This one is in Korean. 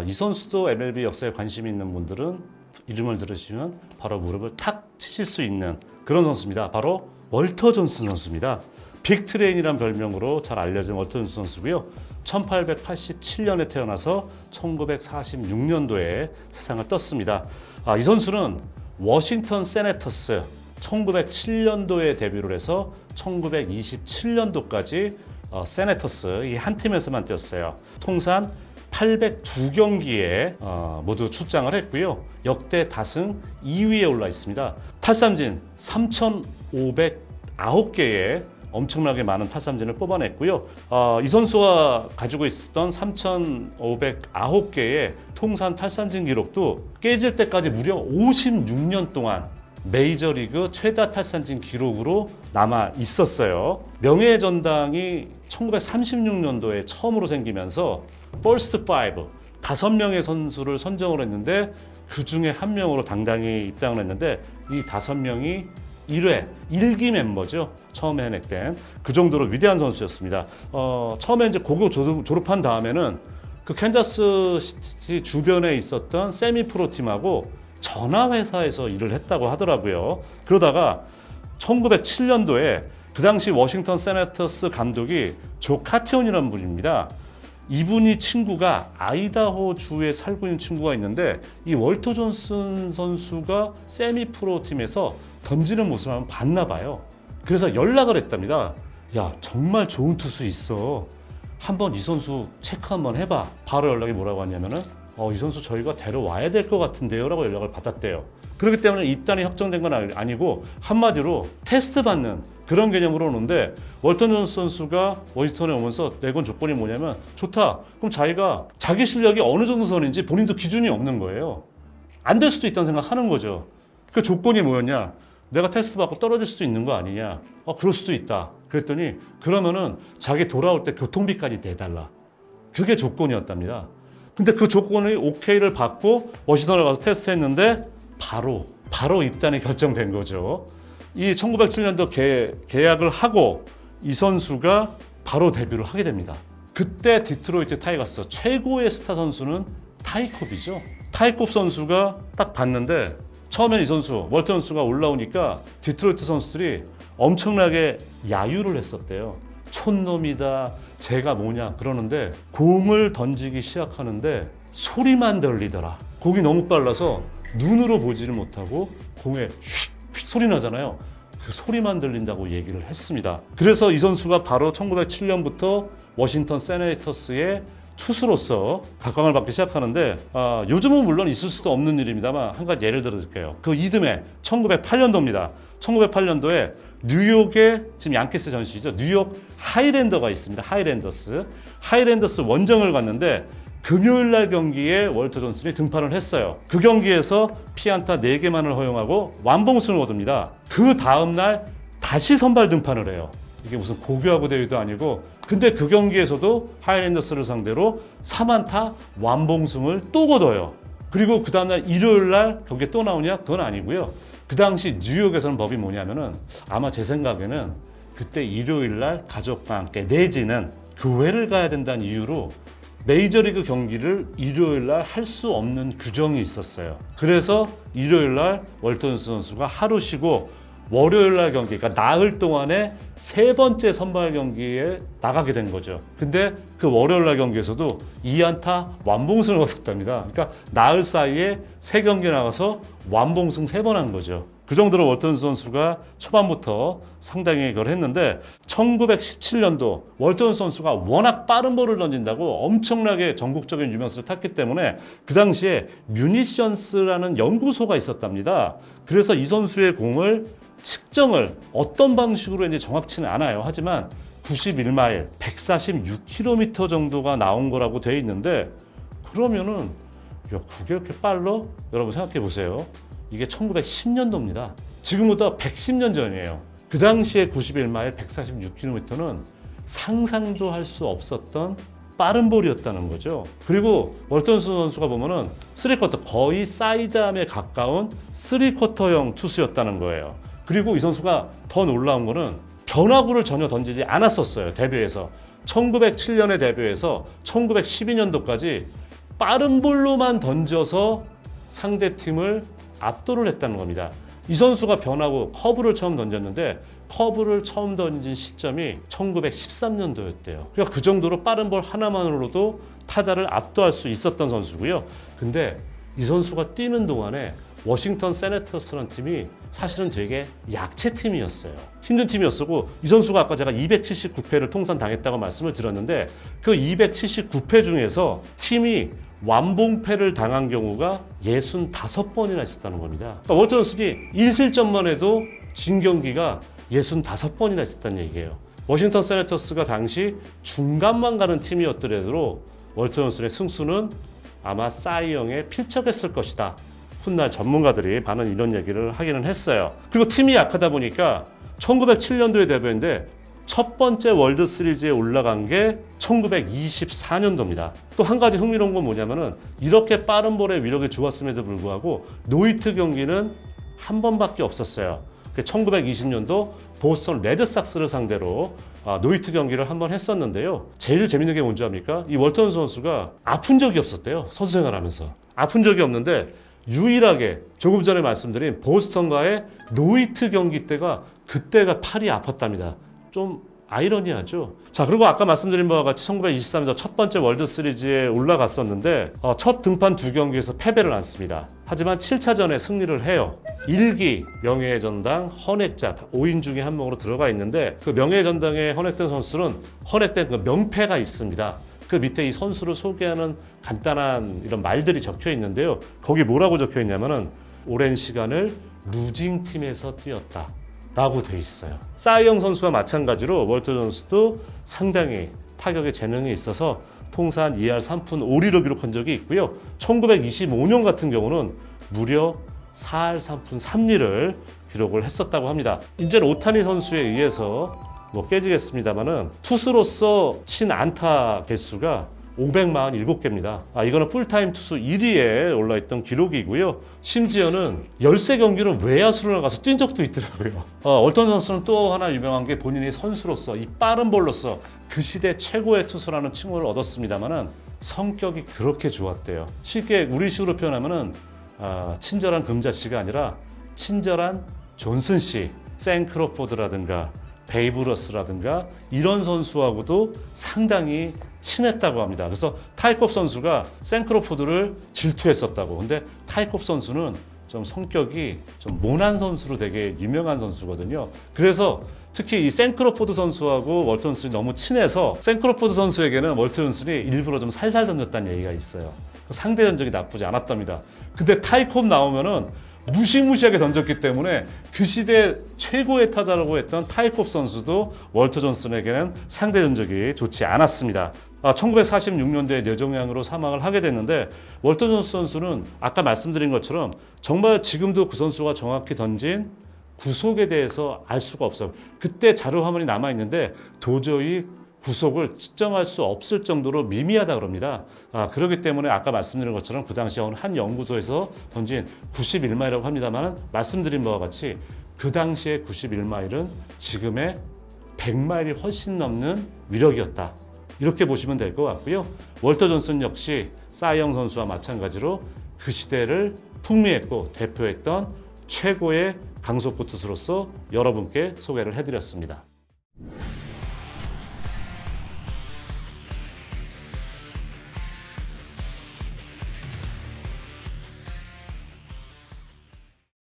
이 선수도 MLB 역사에 관심이 있는 분들은 이름을 들으시면 바로 무릎을 탁 치실 수 있는 그런 선수입니다. 바로 월터 존슨 선수입니다. 빅트레인이란 별명으로 잘 알려진 월터 존슨 선수고요. 1887년에 태어나서 1946년도에 세상을 떴습니다. 이 선수는 워싱턴 세네터스 1907년도에 데뷔를 해서 1927년도까지 세네터스 이 한 팀에서만 뛰었어요. 통산 802경기에 모두 출장을 했고요. 역대 다승 2위에 올라 있습니다. 탈삼진 3,509개의 엄청나게 많은 탈삼진을 뽑아냈고요. 이 선수가 가지고 있었던 3,509개의 통산 탈삼진 기록도 깨질 때까지 무려 56년 동안 메이저리그 최다 탈삼진 기록으로 남아 있었어요. 명예의 전당이 1936년도에 처음으로 생기면서 퍼스트 5, 5명의 선수를 선정을 했는데 그 중에 한 명으로 당당히 입당을 했는데 이 5명이 1회 1기 멤버죠. 처음에 해냈던 그 정도로 위대한 선수였습니다. 처음에 이제 고교 졸업한 다음에는 그 캔자스 시티 주변에 있었던 세미 프로 팀하고 전화회사에서 일을 했다고 하더라고요. 그러다가 1907년도에 그 당시 워싱턴 세네터스 감독이 조 카티온이라는 분입니다. 이분이 친구가 아이다호 주에 살고 있는 친구가 있는데 이 월터 존슨 선수가 세미 프로 팀에서 던지는 모습을 한번 봤나 봐요. 그래서 연락을 했답니다. 야, 정말 좋은 투수 있어. 한번 이 선수 체크 한번 해봐. 바로 연락이 뭐라고 왔냐면은 이 선수 저희가 데려와야 될 것 같은데요 라고 연락을 받았대요. 그렇기 때문에 입단이 확정된 건 아니고 한마디로 테스트 받는 그런 개념으로 오는데 월터 존슨 선수가 워싱턴에 오면서 내건 조건이 뭐냐면 좋다. 그럼 자기가 자기 실력이 어느 정도 선인지 본인도 기준이 없는 거예요. 안 될 수도 있다는 생각하는 거죠. 그 조건이 뭐였냐? 내가 테스트 받고 떨어질 수도 있는 거 아니냐? 그럴 수도 있다. 그랬더니 그러면은 자기 돌아올 때 교통비까지 내달라. 그게 조건이었답니다. 근데 그 조건을 오케이를 받고 워싱턴에 가서 테스트했는데 바로 입단이 결정된 거죠. 이 1907년도 계약을 하고 이 선수가 바로 데뷔를 하게 됩니다. 그때 디트로이트 타이거스 최고의 스타 선수는 타이콥이죠. 타이콥 선수가 딱 봤는데 처음엔 이 선수 월터 존슨가 올라오니까 디트로이트 선수들이 엄청나게 야유를 했었대요. 촌놈이다, 쟤가 뭐냐 그러는데 공을 던지기 시작하는데 소리만 들리더라. 공이 너무 빨라서 눈으로 보지를 못하고 공에 휙 소리 나잖아요. 그 소리만 들린다고 얘기를 했습니다. 그래서 이 선수가 바로 1907년부터 워싱턴 세네이터스의 투수로서 각광을 받기 시작하는데 요즘은 물론 있을 수도 없는 일입니다만 한 가지 예를 들어 드릴게요. 그 이듬해 1908년도입니다. 1908년도에 뉴욕에 지금 양키스 전시죠. 뉴욕 하이랜더가 있습니다. 하이랜더스 원정을 갔는데 금요일 날 경기에 월터 존슨이 등판을 했어요. 그 경기에서 피안타 4개만을 허용하고 완봉승을 거둡니다. 그 다음 날 다시 선발 등판을 해요. 이게 무슨 고교하고 대회도 아니고 근데 그 경기에서도 하이랜더스를 상대로 3안타 완봉승을 또 거둬요. 그리고 그 다음날 일요일 날 경기에 또 나오냐? 그건 아니고요. 그 당시 뉴욕에서는 법이 뭐냐면은 아마 제 생각에는 그때 일요일 날 가족과 함께 내지는 교회를 가야 된다는 이유로 메이저리그 경기를 일요일 날 할 수 없는 규정이 있었어요. 그래서 일요일 날 월터 존슨 선수가 하루 쉬고 월요일 날 경기, 그러니까 나흘 동안에 3번째 선발 경기에 나가게 된 거죠. 근데 그 월요일 날 경기에서도 2안타 완봉승을 거뒀답니다. 그러니까 나흘 사이에 3경기 나가서 완봉승 3번 한 거죠. 그 정도로 월터 존슨 선수가 초반부터 상당히 그걸 했는데 1917년도 월터 존슨 선수가 워낙 빠른 볼을 던진다고 엄청나게 전국적인 유명세를 탔기 때문에 그 당시에 뮤니션스라는 연구소가 있었답니다. 그래서 이 선수의 공을 측정을 어떤 방식으로 했는지 정확치는 않아요. 하지만 91마일, 146km 정도가 나온 거라고 되어 있는데 그러면은 야, 그게 이렇게 빨라? 여러분 생각해 보세요. 이게 1910년도입니다. 지금부터 110년 전이에요. 그 당시에 91마일 146km는 상상도 할 수 없었던 빠른 볼이었다는 거죠. 그리고 월터 존슨 선수가 보면은 3쿼터 거의 사이드암에 가까운 3쿼터형 투수였다는 거예요. 그리고 이 선수가 더 놀라운 거는 변화구를 전혀 던지지 않았었어요. 데뷔해서 1907년에 데뷔해서 1912년도까지 빠른 볼로만 던져서 상대팀을 압도를 했다는 겁니다. 이 선수가 변하고 커브를 처음 던졌는데 커브를 처음 던진 시점이 1913년도였대요. 그러니까 그 정도로 빠른 볼 하나만으로도 타자를 압도할 수 있었던 선수고요. 근데 이 선수가 뛰는 동안에 워싱턴 세네터스라는 팀이 사실은 되게 약체 팀이었어요. 힘든 팀이었고 이 선수가 아까 제가 279패를 통산 당했다고 말씀을 드렸는데 그 279패 중에서 팀이 완봉패를 당한 경우가 65번이나 있었다는 겁니다. 그러니까 월터 존슨이 1실점만 해도 진 경기가 65번이나 있었다는 얘기예요. 워싱턴 세네터스가 당시 중간만 가는 팀이었더라도 월터 존슨의 승수는 아마 사이영에 필적했을 것이다. 훗날 전문가들이 많은 이런 얘기를 하기는 했어요. 그리고 팀이 약하다 보니까 1907년도에 데뷔했는데 첫 번째 월드 시리즈에 올라간 게 1924년도입니다. 또 한 가지 흥미로운 건 뭐냐면은 이렇게 빠른 볼의 위력이 좋았음에도 불구하고 노히트 경기는 한 번밖에 없었어요. 1920년도 보스턴 레드삭스를 상대로 노히트 경기를 한 번 했었는데요. 제일 재밌는 게 뭔지 압니까? 이 월턴 선수가 아픈 적이 없었대요. 선수 생활하면서. 아픈 적이 없는데 유일하게 조금 전에 말씀드린 보스턴과의 노히트 경기 때가 그때가 팔이 아팠답니다. 좀 아이러니하죠. 자, 그리고 아까 말씀드린 바와 같이 1923년도 첫 번째 월드 시리즈에 올라갔었는데 첫 등판 2경기에서 패배를 안습니다. 하지만 7차전에 승리를 해요. 1기 명예의 전당 헌액자 5인 중에 한 명으로 들어가 있는데 그 명예의 전당에 헌액된 선수는 헌액된 그 명패가 있습니다. 그 밑에 이 선수를 소개하는 간단한 이런 말들이 적혀 있는데요. 거기 뭐라고 적혀 있냐면은 오랜 시간을 루징 팀에서 뛰었다. 라고 돼 있어요. 사이영 선수와 마찬가지로 월터 존슨도 상당히 타격에 재능이 있어서 통산 2할 3푼 5리를 기록한 적이 있고요. 1925년 같은 경우는 무려 4할 3푼 3리를 기록을 했었다고 합니다. 이제는 오타니 선수에 의해서 깨지겠습니다만은 투수로서 친 안타 개수가 547개입니다. 이거는 풀타임 투수 1위에 올라있던 기록이고요. 심지어는 13경기를 외야수로 나가서 뛴 적도 있더라고요. 월턴 선수는 또 하나 유명한 게 본인이 선수로서 이 빠른 볼로서 그 시대 최고의 투수라는 칭호를 얻었습니다만은 성격이 그렇게 좋았대요. 쉽게 우리식으로 표현하면은 친절한 금자씨가 아니라 친절한 존슨씨, 샘 크로포드라든가 베이브 러스라든가 이런 선수하고도 상당히 친했다고 합니다. 그래서 타이콥 선수가 샘 크로포드를 질투했었다고. 근데 타이콥 선수는 좀 성격이 좀 모난 선수로 되게 유명한 선수거든요. 그래서 특히 이 샘 크로포드 선수하고 월터 존슨이 너무 친해서 샘 크로포드 선수에게는 월터 존슨이 일부러 좀 살살 던졌다는 얘기가 있어요. 상대 전적이 나쁘지 않았답니다. 근데 타이콥 나오면은 무시무시하게 던졌기 때문에 그 시대 최고의 타자라고 했던 타이콥 선수도 월터 존슨에게는 상대 전적이 좋지 않았습니다. 1946년도에 뇌종양으로 사망을 하게 됐는데 월터 존슨 선수는 아까 말씀드린 것처럼 정말 지금도 그 선수가 정확히 던진 구속에 대해서 알 수가 없어요. 그때 자료 화면이 남아있는데 도저히 구속을 측정할 수 없을 정도로 미미하다 그럽니다. 그렇기 때문에 아까 말씀드린 것처럼 그 당시 한 연구소에서 던진 91마일이라고 합니다만 말씀드린 바와 같이 그 당시의 91마일은 지금의 100마일이 훨씬 넘는 위력이었다. 이렇게 보시면 될 것 같고요. 월터 존슨 역시 사이영 선수와 마찬가지로 그 시대를 풍미했고 대표했던 최고의 강속구 투수로서 여러분께 소개를 해드렸습니다.